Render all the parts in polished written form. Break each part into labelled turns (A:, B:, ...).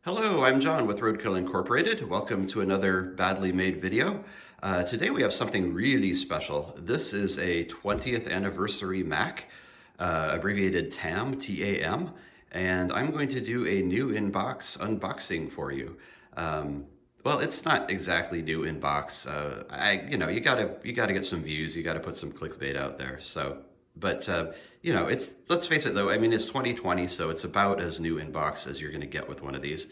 A: Hello, I'm John with Roadkill Incorporated. Welcome to another badly made video. Today we have something really special. This is a 20th anniversary Mac, abbreviated TAM, T-A-M, and I'm going to do a new inbox unboxing for you. Well, it's not exactly new inbox. You gotta get some views. You gotta put some clickbait out there. But let's face it though, I mean, it's 2020, so it's about as new inbox as you're gonna get with one of these.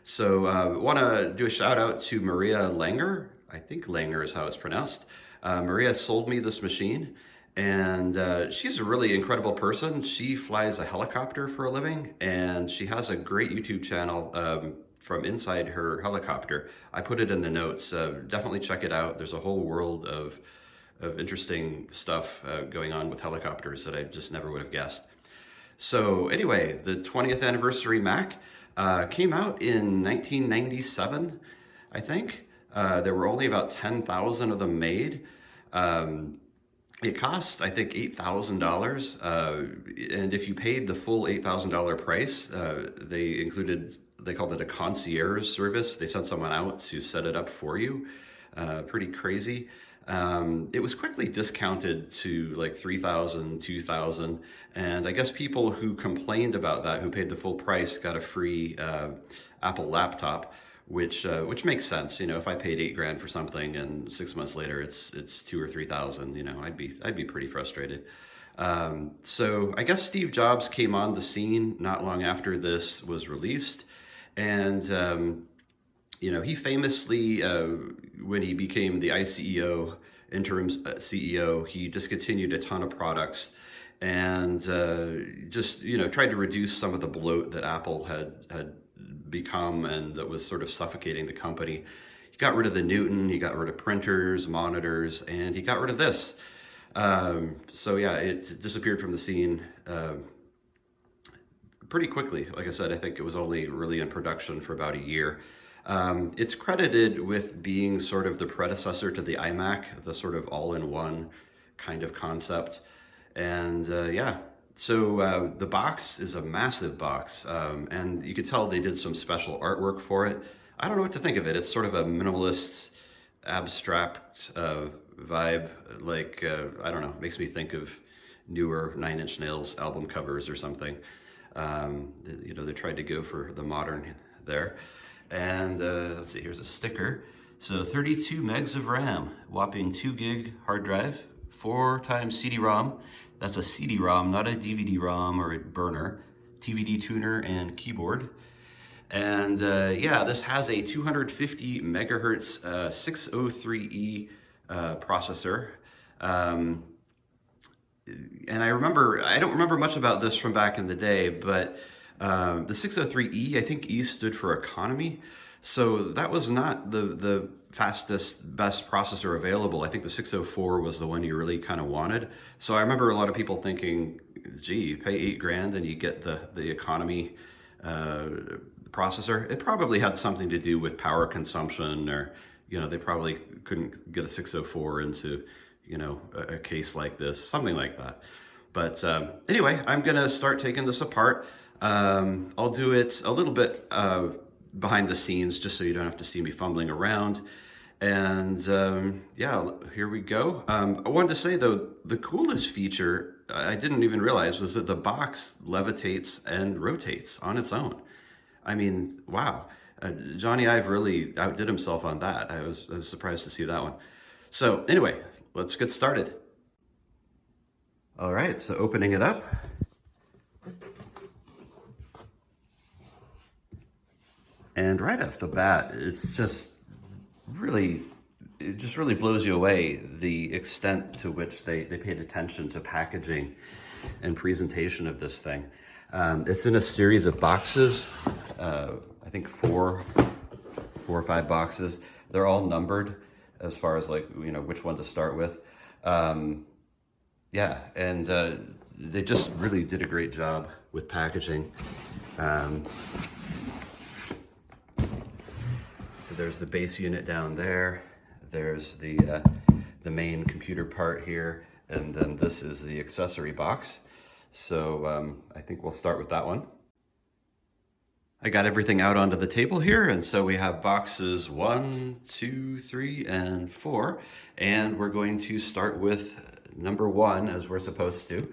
A: So want to do a shout out to Maria Langer. I think Langer is how it's pronounced. Maria sold me this machine, and she's a really incredible person. She flies a helicopter for a living, and she has a great YouTube channel from inside her helicopter. I put it in the notes. Definitely check it out. There's a whole world of interesting stuff going on with helicopters that I just never would have guessed. So anyway, the 20th anniversary Mac came out in 1997, I think. There were only about 10,000 of them made. It cost, I think, $8,000. And if you paid the full $8,000 price, they called it a concierge service. They sent someone out to set it up for you. Pretty crazy. It was quickly discounted to like 3,000, 2,000, and I guess people who complained about that, who paid the full price, got a free Apple laptop, which makes sense. You know, if I paid $8 grand for something and 6 months later it's 2 or 3,000, you know, I'd be pretty frustrated. So I guess Steve Jobs came on the scene not long after this was released, and you know, he famously, when he became the ICEO, interim CEO, he discontinued a ton of products and just, you know, tried to reduce some of the bloat that Apple had become and that was sort of suffocating the company. He got rid of the Newton, he got rid of printers, monitors, and he got rid of this. So yeah, it disappeared from the scene pretty quickly. Like I said, I think it was only really in production for about a year. It's credited with being sort of the predecessor to the iMac, the sort of all-in-one kind of concept. And yeah, so the box is a massive box, and you could tell they did some special artwork for it. I don't know what to think of it. It's sort of a minimalist, abstract vibe, like, I don't know, makes me think of newer Nine Inch Nails album covers or something. You know, they tried to go for the modern there. And let's see, here's a sticker. So 32 megs of RAM, whopping 2 gig hard drive, 4 times CD-ROM. That's a CD-ROM, not a DVD-ROM or a burner. TVD tuner and keyboard. And yeah, this has a 250 megahertz 603E processor. And I don't remember much about this from back in the day, but the 603E, I think E stood for economy. So that was not the fastest, best processor available. I think the 604 was the one you really kind of wanted. So I remember a lot of people thinking, gee, you pay $8 grand and you get the economy processor. It probably had something to do with power consumption, or, you know, they probably couldn't get a 604 into, you know, a case like this, something like that. But anyway, I'm gonna start taking this apart. I'll do it a little bit behind the scenes, just so you don't have to see me fumbling around. And yeah, here we go. I wanted to say though, the coolest feature I didn't even realize was that the box levitates and rotates on its own. I mean, wow. Johnny Ive really outdid himself on that. I was surprised to see that one. So anyway, let's get started. All right, so opening it up. And right off the bat, it just really blows you away, the extent to which they paid attention to packaging and presentation of this thing. It's in a series of boxes, I think four or five boxes. They're all numbered as far as, like, you know, which one to start with. Yeah, and they just really did a great job with packaging. So there's the base unit down there. There's the main computer part here, and then this is the accessory box. So I think we'll start with that one. I got everything out onto the table here, and so we have boxes 1, 2, 3, and 4, and we're going to start with number 1 as we're supposed to.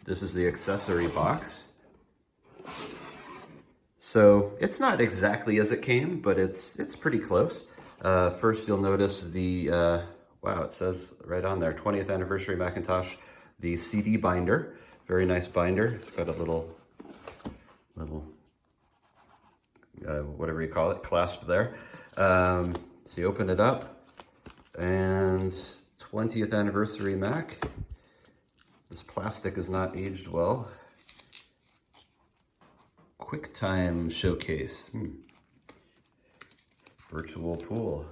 A: This is the accessory box. So it's not exactly as it came, but it's pretty close. First, you'll notice the wow, it says right on there, 20th anniversary Macintosh, the CD binder. Very nice binder. It's got a little whatever you call it, clasp there. So you open it up, and 20th anniversary Mac. This plastic is not aged well. QuickTime showcase. Virtual pool.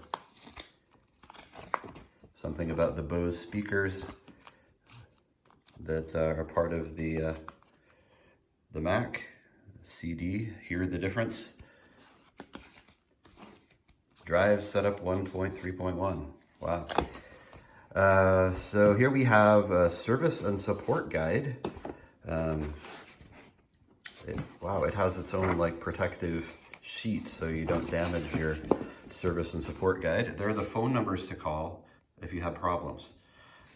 A: Something about the Bose speakers that are part of the Mac. CD, hear the difference. Drive setup 1.3.1. Wow. So here we have a service and support guide. Wow, it has its own like protective sheet so you don't damage your service and support guide. There are the phone numbers to call if you have problems.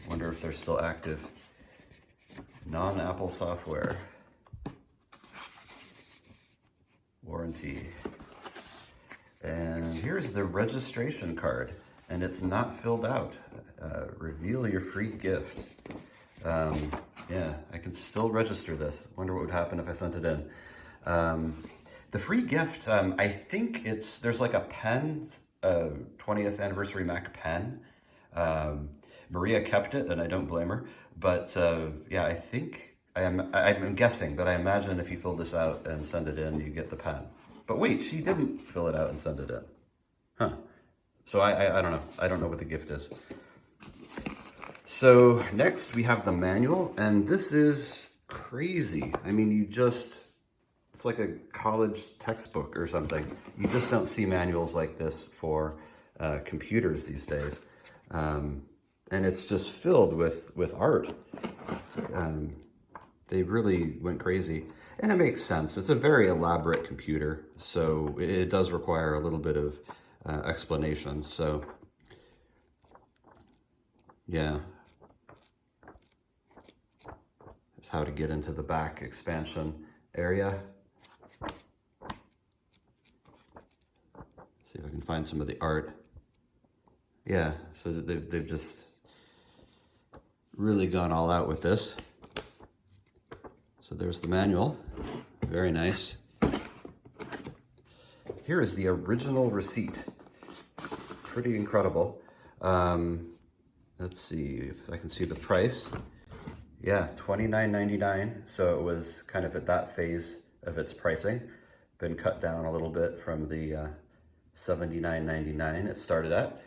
A: I wonder if they're still active. Non-Apple software. Warranty. And here's the registration card, and it's not filled out. Reveal your free gift. Yeah, I can still register this. Wonder what would happen if I sent it in. The free gift, I think there's like a pen, 20th anniversary Mac pen. Maria kept it, and I don't blame her. But yeah, I think, I'm guessing, but I imagine if you fill this out and send it in, you get the pen. But wait, she didn't fill it out and send it in. Huh. So I don't know. I don't know what the gift is. So next we have the manual, and this is crazy. I mean, it's like a college textbook or something. You just don't see manuals like this for computers these days. And it's just filled with art. They really went crazy. And it makes sense. It's a very elaborate computer, so it does require a little bit of explanation. So, yeah. That's how to get into the back expansion area. See if I can find some of the art. Yeah, so they've just really gone all out with this. So there's the manual, very nice. Here is the original receipt, pretty incredible. Let's see if I can see the price. Yeah, $29.99, so it was kind of at that phase of its pricing. Been cut down a little bit from the $79.99 it started at.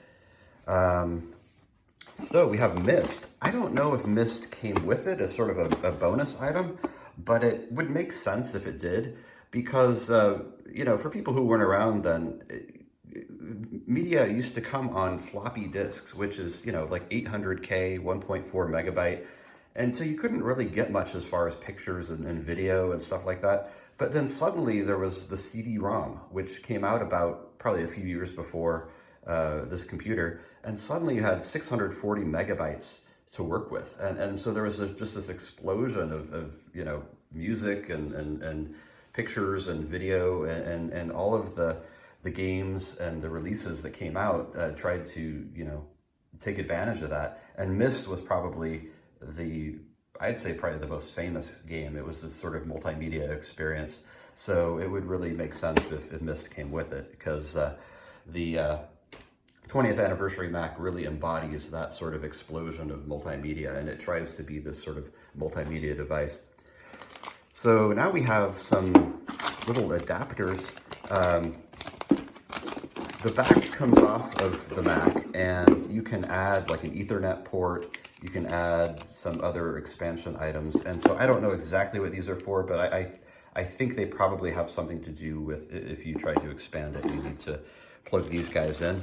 A: So we have Mist. I don't know if Mist came with it as sort of a bonus item, but it would make sense if it did, because, you know, for people who weren't around then, media used to come on floppy disks, which is, you know, like 800K, 1.4 megabyte. And so you couldn't really get much as far as pictures and video and stuff like that. But then suddenly there was the CD-ROM, which came out about probably a few years before this computer. And suddenly you had 640 megabytes to work with. And so there was just this explosion of you know, music and pictures and video and all of the games and the releases that came out tried to, you know, take advantage of that. And Myst was probably I'd say probably the most famous game. It was this sort of multimedia experience. So it would really make sense if Myst came with it, because the 20th anniversary Mac really embodies that sort of explosion of multimedia, and it tries to be this sort of multimedia device. So now we have some little adapters. The back comes off of the Mac, and you can add like an Ethernet port. You can add some other expansion items. And so I don't know exactly what these are for, but I think they probably have something to do with, if you try to expand it, you need to plug these guys in.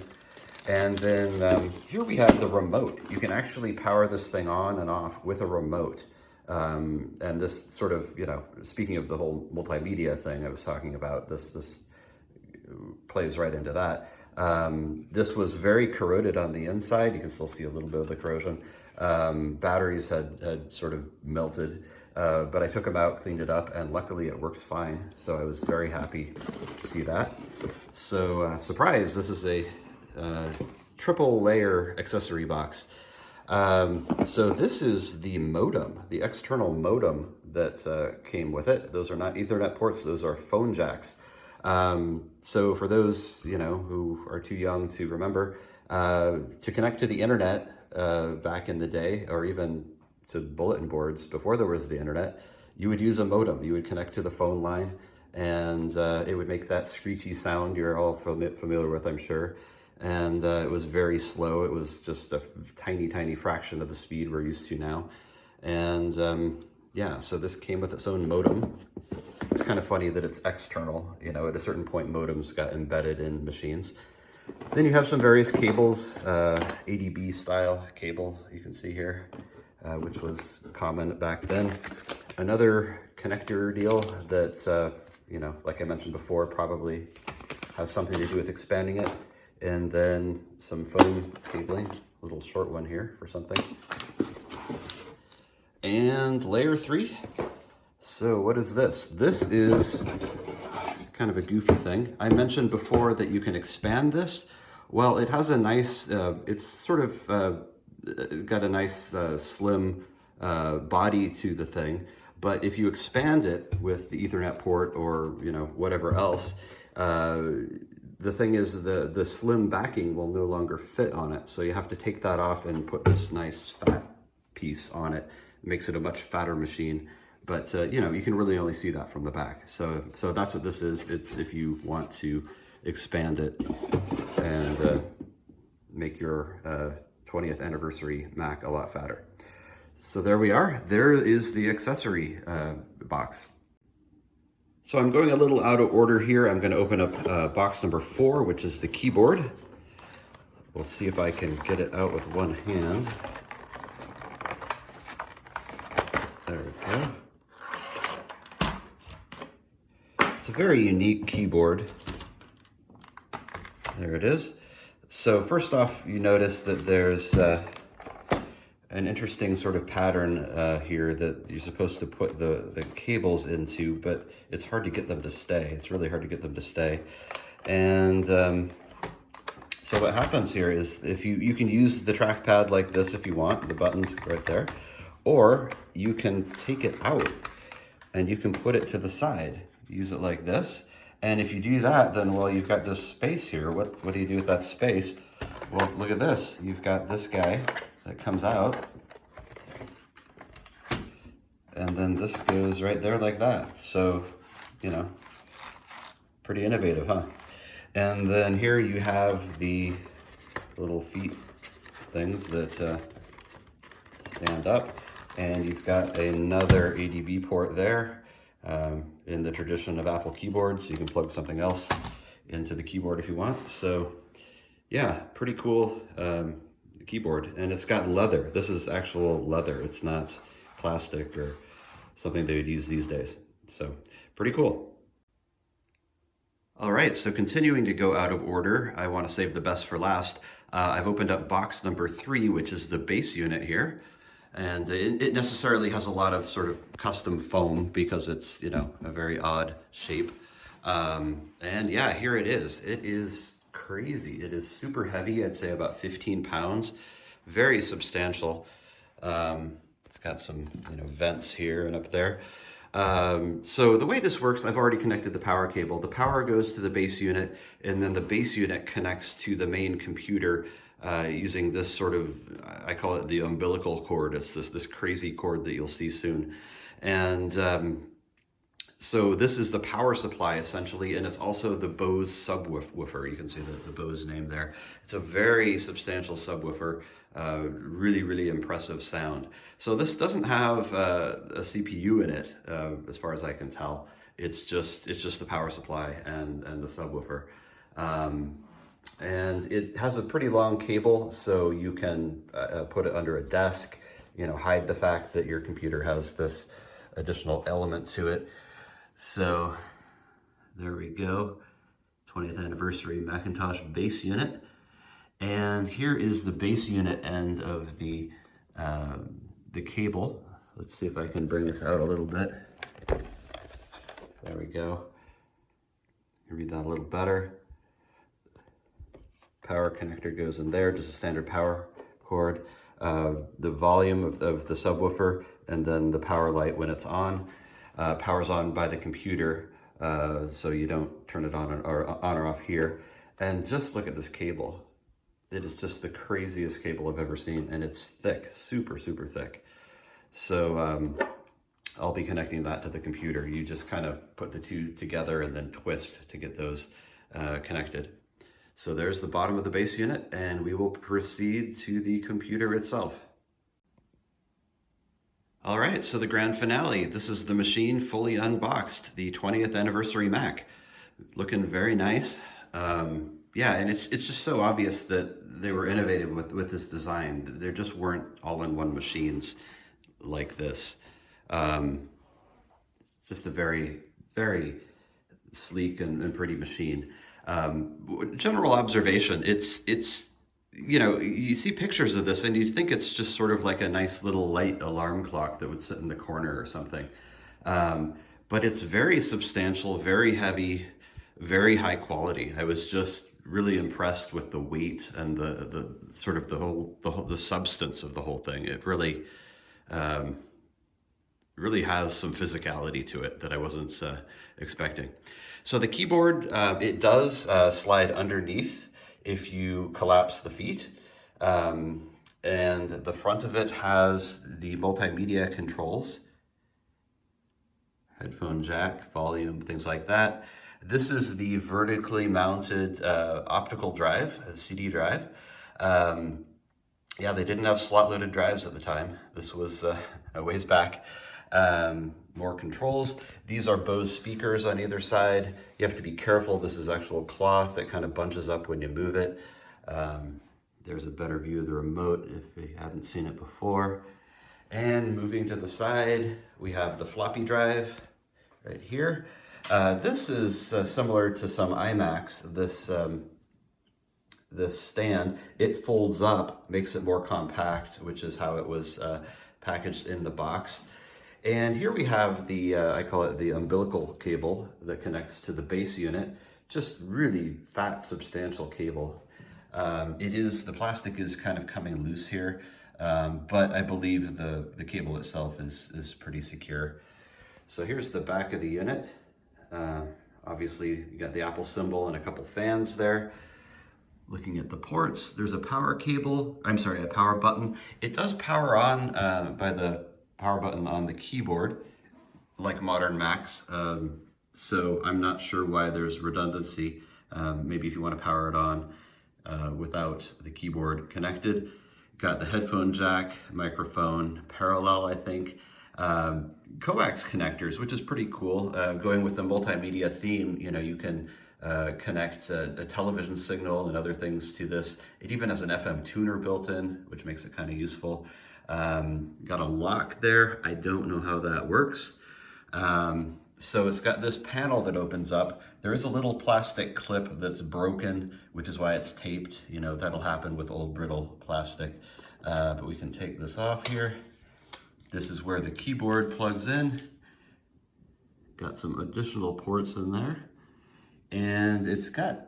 A: And then here we have the remote. You can actually power this thing on and off with a remote. And this sort of, you know, speaking of the whole multimedia thing I was talking about, this plays right into that. This was very corroded on the inside. You can still see a little bit of the corrosion. Batteries had sort of melted, but I took them out, cleaned it up, and luckily it works fine. So I was very happy to see that. So surprise, this is a triple layer accessory box. So this is the modem, the external modem that came with it. Those are not Ethernet ports, those are phone jacks. So for those, you know, who are too young to remember, to connect to the internet back in the day, or even to bulletin boards before there was the internet, you would use a modem. You would connect to the phone line, and it would make that screechy sound you're all familiar with, I'm sure. And it was very slow. It was just a tiny fraction of the speed we're used to now. And yeah, so this came with its own modem. It's kind of funny that it's external. You know, at a certain point, modems got embedded in machines. Then you have some various cables, ADB style cable, you can see here, which was common back then. Another connector deal that, you know, like I mentioned before, probably has something to do with expanding it. And then some phone cabling, a little short one here for something. And layer 3. So what is this? This is kind of a goofy thing. I mentioned before that you can expand this. Well, it has a nice, it's sort of got a nice slim body to the thing. But if you expand it with the Ethernet port or, you know, whatever else, the thing is the slim backing will no longer fit on it. So you have to take that off and put this nice fat piece on it. It makes it a much fatter machine. But, you know, you can really only see that from the back. So that's what this is. It's if you want to expand it and make your 20th anniversary Mac a lot fatter. So there we are. There is the accessory box. So I'm going a little out of order here. I'm going to open up box number 4, which is the keyboard. We'll see if I can get it out with one hand. There we go. It's a very unique keyboard. There it is. So first off, you notice that there's an interesting sort of pattern here that you're supposed to put the cables into, but it's hard to get them to stay. It's really hard to get them to stay. And so what happens here is if you can use the trackpad like this if you want, the buttons right there, or you can take it out and you can put it to the side. Use it like this. And if you do that, then, well, you've got this space here. What do you do with that space? Well, look at this. You've got this guy that comes out, and then this goes right there like that. So, you know, pretty innovative, huh? And then here you have the little feet things that stand up, and you've got another ADB port there. In the tradition of Apple keyboards, you can plug something else into the keyboard if you want. So yeah, pretty cool keyboard. And it's got leather. This is actual leather. It's not plastic or something they would use these days. So pretty cool. All right, so continuing to go out of order, I want to save the best for last. I've opened up box number 3, which is the base unit here. And it necessarily has a lot of sort of custom foam because it's, you know, a very odd shape. And yeah, here it is. It is crazy. It is super heavy. I'd say about 15 pounds, very substantial. It's got some, you know, vents here and up there. So the way this works, I've already connected the power cable. The power goes to the base unit, and then the base unit connects to the main computer using this sort of, I call it the umbilical cord. It's this crazy cord that you'll see soon. And so this is the power supply essentially, and it's also the Bose subwoofer. You can see the Bose name there. It's a very substantial subwoofer, really impressive sound. So this doesn't have a CPU in it, as far as I can tell. It's just the power supply and the subwoofer. And it has a pretty long cable, so you can put it under a desk. you know, hide the fact that your computer has this additional element to it. So there we go, 20th anniversary Macintosh base unit. And here is the base unit end of the cable. Let's see if I can bring this out a little bit. There we go. You read that a little better. Power connector goes in there, just a standard power cord. The volume of the subwoofer, and then the power light when it's on. Power's on by the computer, so you don't turn it on or off here. And just look at this cable. It is just the craziest cable I've ever seen, and it's thick, super, super thick. So I'll be connecting that to the computer. You just kind of put the two together and then twist to get those connected. So there's the bottom of the base unit, and we will proceed to the computer itself. All right, so the grand finale. This is the machine fully unboxed, the 20th anniversary Mac. Looking very nice. Yeah, and it's just so obvious that they were innovative with this design. There just weren't all-in-one machines like this. It's just a very, very sleek and pretty machine. General observation, it's you know, you see pictures of this and you think it's just sort of like a nice little light alarm clock that would sit in the corner or something. But it's very substantial, very heavy, very high quality. I was just really impressed with the weight and the sort of the substance of the whole thing. It really really has some physicality to it that I wasn't expecting. So the keyboard, it does slide underneath if you collapse the feet. And the front of it has the multimedia controls, headphone jack, volume, things like that. This is the vertically mounted optical drive, a CD drive. Yeah, they didn't have slot-loaded drives at the time. This was a ways back. More controls. These are Bose speakers on either side. You have to be careful. This is actual cloth that kind of bunches up when you move it. There's a better view of the remote if you haven't seen it before. And moving to the side, we have the floppy drive right here. This is similar to some iMacs. This stand, it folds up, makes it more compact, which is how it was packaged in the box. And here we have the, I call it the umbilical cable that connects to the base unit. Just really fat, substantial cable. The plastic is kind of coming loose here, but I believe the cable itself is pretty secure. So here's the back of the unit. Obviously, you got the Apple symbol and a couple fans there. Looking at the ports, there's a power cable, a power button. It does power on by the power button on the keyboard, like modern Macs. So I'm not sure why there's redundancy. Maybe if you want to power it on without the keyboard connected. Got the headphone jack, microphone, parallel, I think. Coax connectors, which is pretty cool. Going with the multimedia theme, you know, you can connect a television signal and other things to this. It even has an FM tuner built in, which makes it kind of useful. Got a lock there. I don't know how that works. So it's got this panel that opens up. There is a little plastic clip that's broken, which is why it's taped. You know, that'll happen with old brittle plastic. But we can take this off here. This is where the keyboard plugs in. Got some additional ports in there. And it's kind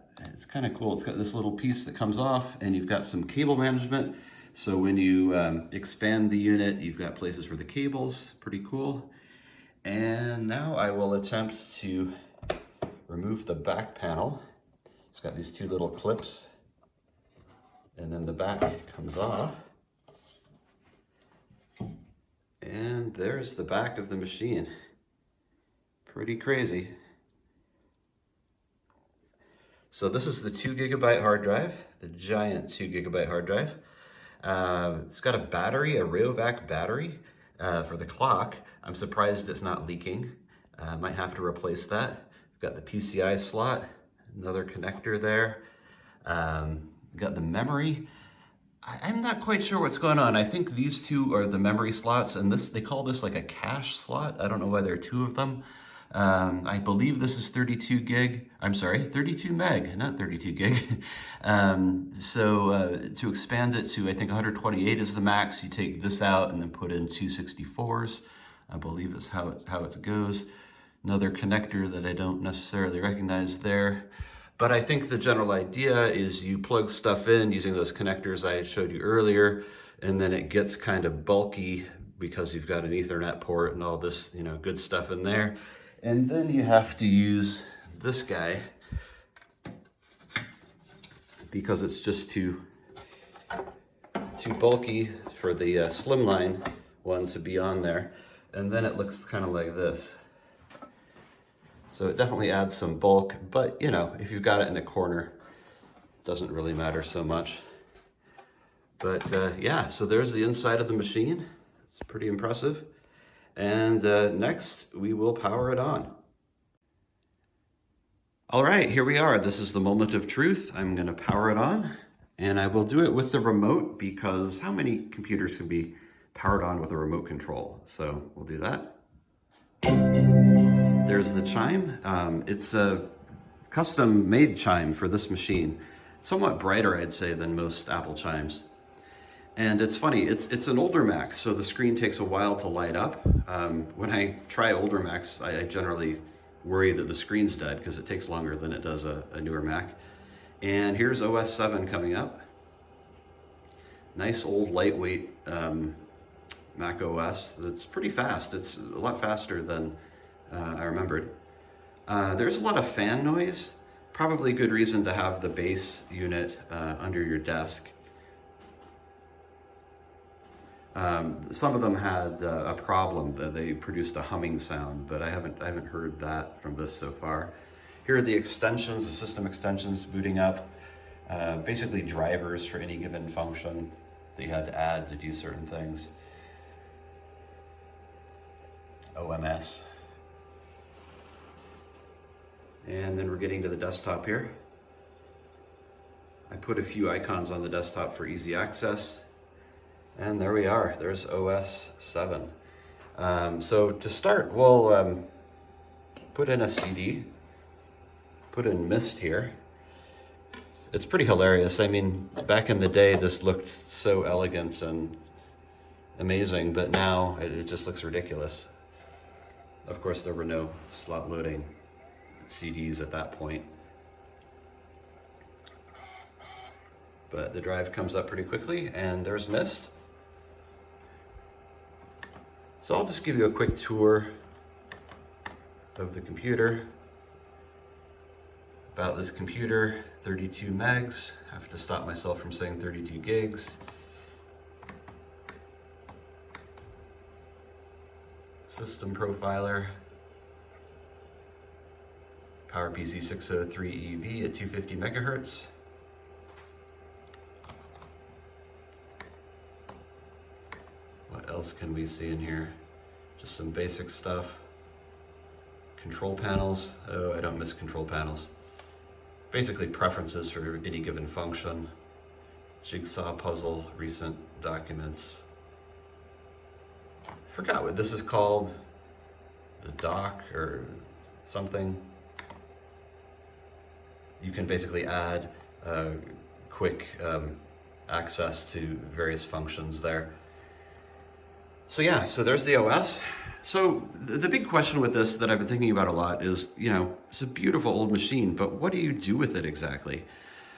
A: of cool. It's got this little piece that comes off, and you've got some cable management. So when you expand the unit, you've got places for the cables. Pretty cool. And now I will attempt to remove the back panel. It's got these two little clips, and then the back comes off. And there's the back of the machine. Pretty crazy. So this is the 2 GB hard drive, the giant 2 GB hard drive. It's got a battery, a Rayovac battery for the clock. I'm surprised it's not leaking. Might have to replace that. We've got the PCI slot, another connector there. Got the memory. I'm not quite sure what's going on. I think these two are the memory slots, and this, they call this like a cache slot. I don't know why there are two of them. I believe this is 32 gig. I'm sorry, 32 meg, not 32 gig. To expand it to, I think 128 is the max, you take this out and then put in 264s. I believe is how it goes. Another connector that I don't necessarily recognize there. But I think the general idea is you plug stuff in using those connectors I showed you earlier, and then it gets kind of bulky because you've got an Ethernet port and all this, good stuff in there. And then you have to use this guy because it's just too bulky for the slimline one to be on there. And then it looks kind of like this. So it definitely adds some bulk, but if you've got it in a corner, it doesn't really matter so much. But yeah, so there's the inside of the machine. It's pretty impressive. And next, we will power it on. All right, here we are. This is the moment of truth. I'm gonna power it on, and I will do it with the remote because how many computers can be powered on with a remote control? So we'll do that. There's the chime. It's a custom-made chime for this machine. Somewhat brighter, I'd say, than most Apple chimes. And it's funny, it's an older Mac, so the screen takes a while to light up. When I try older Macs, I generally worry that the screen's dead because it takes longer than it does a newer Mac. And here's OS 7 coming up. Nice old lightweight Mac OS that's pretty fast. It's a lot faster than I remembered. There's a lot of fan noise. Probably a good reason to have the base unit under your desk. Some of them had a problem that they produced a humming sound, but I haven't heard that from this so far. Here are the extensions, the system extensions booting up. Basically drivers for any given function that you had to add to do certain things. OMS. And then we're getting to the desktop here. I put a few icons on the desktop for easy access. And there we are, there's OS 7. So to start, we'll put in a CD, put in Mist here. It's pretty hilarious. I mean, back in the day, this looked so elegant and amazing, but now it just looks ridiculous. Of course, there were no slot loading CDs at that point. But the drive comes up pretty quickly, and there's Mist. So I'll just give you a quick tour of the computer. About this computer, 32 megs. I have to stop myself from saying 32 gigs. System profiler. PowerPC 603 EV at 250 megahertz. What else can we see in here? Just some basic stuff. Control panels. Oh, I don't miss control panels. Basically preferences for any given function. Jigsaw puzzle, recent documents. Forgot what this is called. The dock or something. You can basically add quick access to various functions there. So yeah, so there's the OS. So the big question with this that I've been thinking about a lot is, it's a beautiful old machine, but what do you do with it exactly?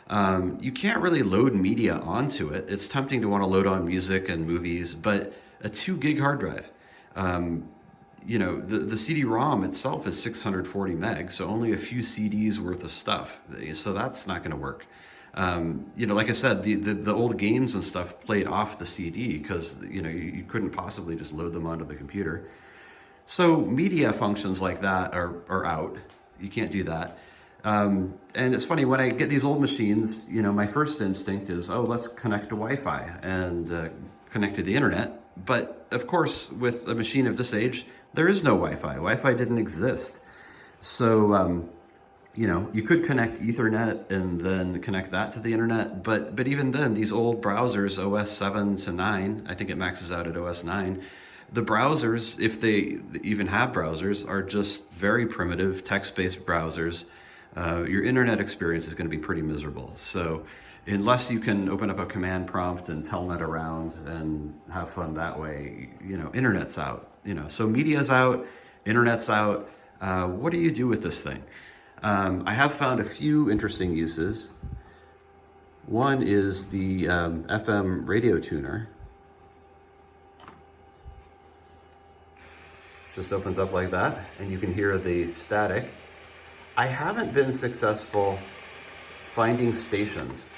A: You can't really load media onto it. It's tempting to want to load on music and movies, but a 2 gig hard drive. The CD-ROM itself is 640 meg, so only a few CDs worth of stuff. So that's not going to work. Like I said, the old games and stuff played off the CD because, you couldn't possibly just load them onto the computer. So media functions like that are out. You can't do that. And it's funny, when I get these old machines, my first instinct is, oh, let's connect to Wi-Fi and connect to the internet. But of course, with a machine of this age, there is no Wi-Fi. Wi-Fi didn't exist. So You know, you could connect Ethernet and then connect that to the internet, but even then, these old browsers, OS 7 to 9, I think it maxes out at OS 9, the browsers, if they even have browsers, are just very primitive text-based browsers. Your internet experience is going to be pretty miserable. So unless you can open up a command prompt and telnet around and have fun that way, you know, internet's out. You know, so media's out, internet's out. What do you do with this thing? I have found a few interesting uses. One is the FM radio tuner. Just opens up like that, and you can hear the static. I haven't been successful finding stations.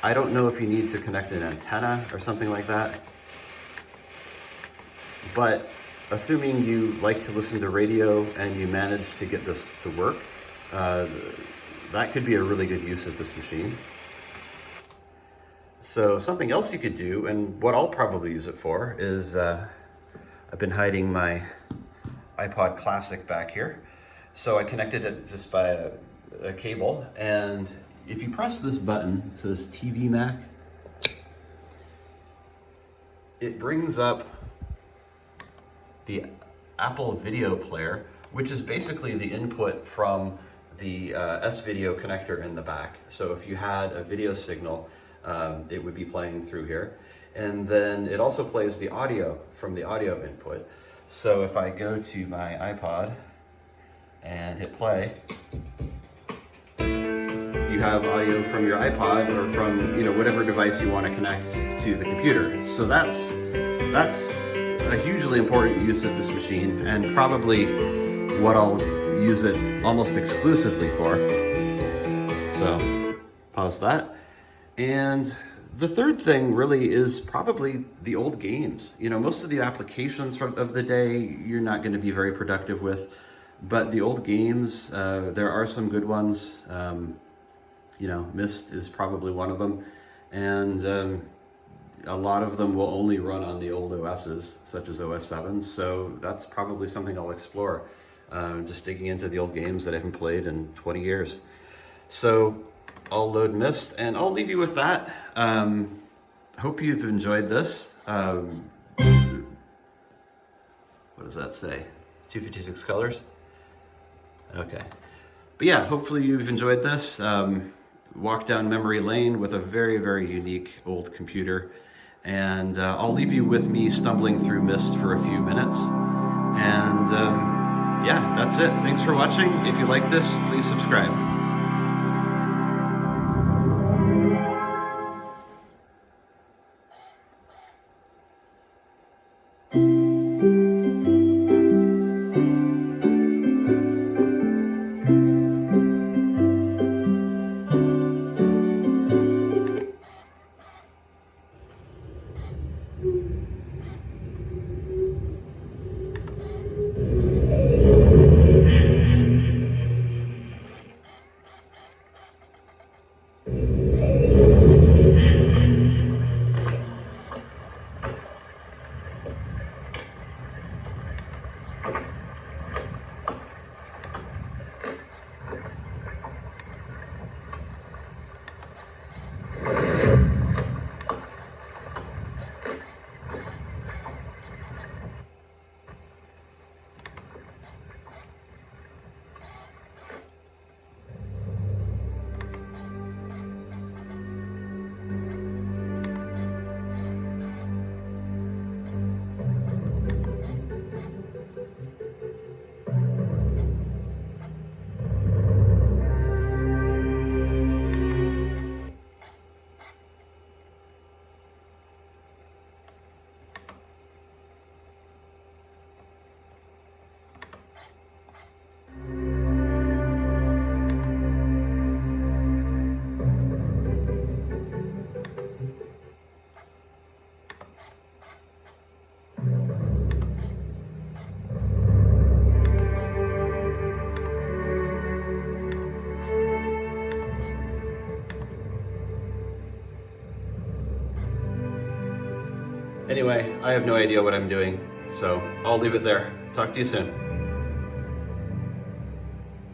A: I don't know if you need to connect an antenna or something like that, but assuming you like to listen to radio and you manage to get this to work, that could be a really good use of this machine. So something else you could do, and what I'll probably use it for, is I've been hiding my iPod Classic back here. So I connected it just by a cable, and if you press this button, it says TV Mac, it brings up the Apple video player, which is basically the input from the S-Video connector in the back. So if you had a video signal, it would be playing through here. And then it also plays the audio from the audio input. So if I go to my iPod and hit play, you have audio from your iPod or from, you know, whatever device you want to connect to the computer. So that's a hugely important use of this machine, and probably what I'll use it almost exclusively for. So pause that. And the third thing really is probably the old games. You know, most of the applications of the day you're not going to be very productive with, but the old games, there are some good ones. You know, Myst is probably one of them, and a lot of them will only run on the old OSs, such as OS 7, so that's probably something I'll explore, just digging into the old games that I haven't played in 20 years. So I'll load Myst, and I'll leave you with that. Hope you've enjoyed this. What does that say? 256 colors? Okay. But yeah, hopefully you've enjoyed this. Walk down memory lane with a very, very unique old computer. And I'll leave you with me stumbling through Myst for a few minutes. And yeah, that's it. Thanks for watching. If you like this, please subscribe. Anyway, I have no idea what I'm doing, so I'll leave it there. Talk to you soon.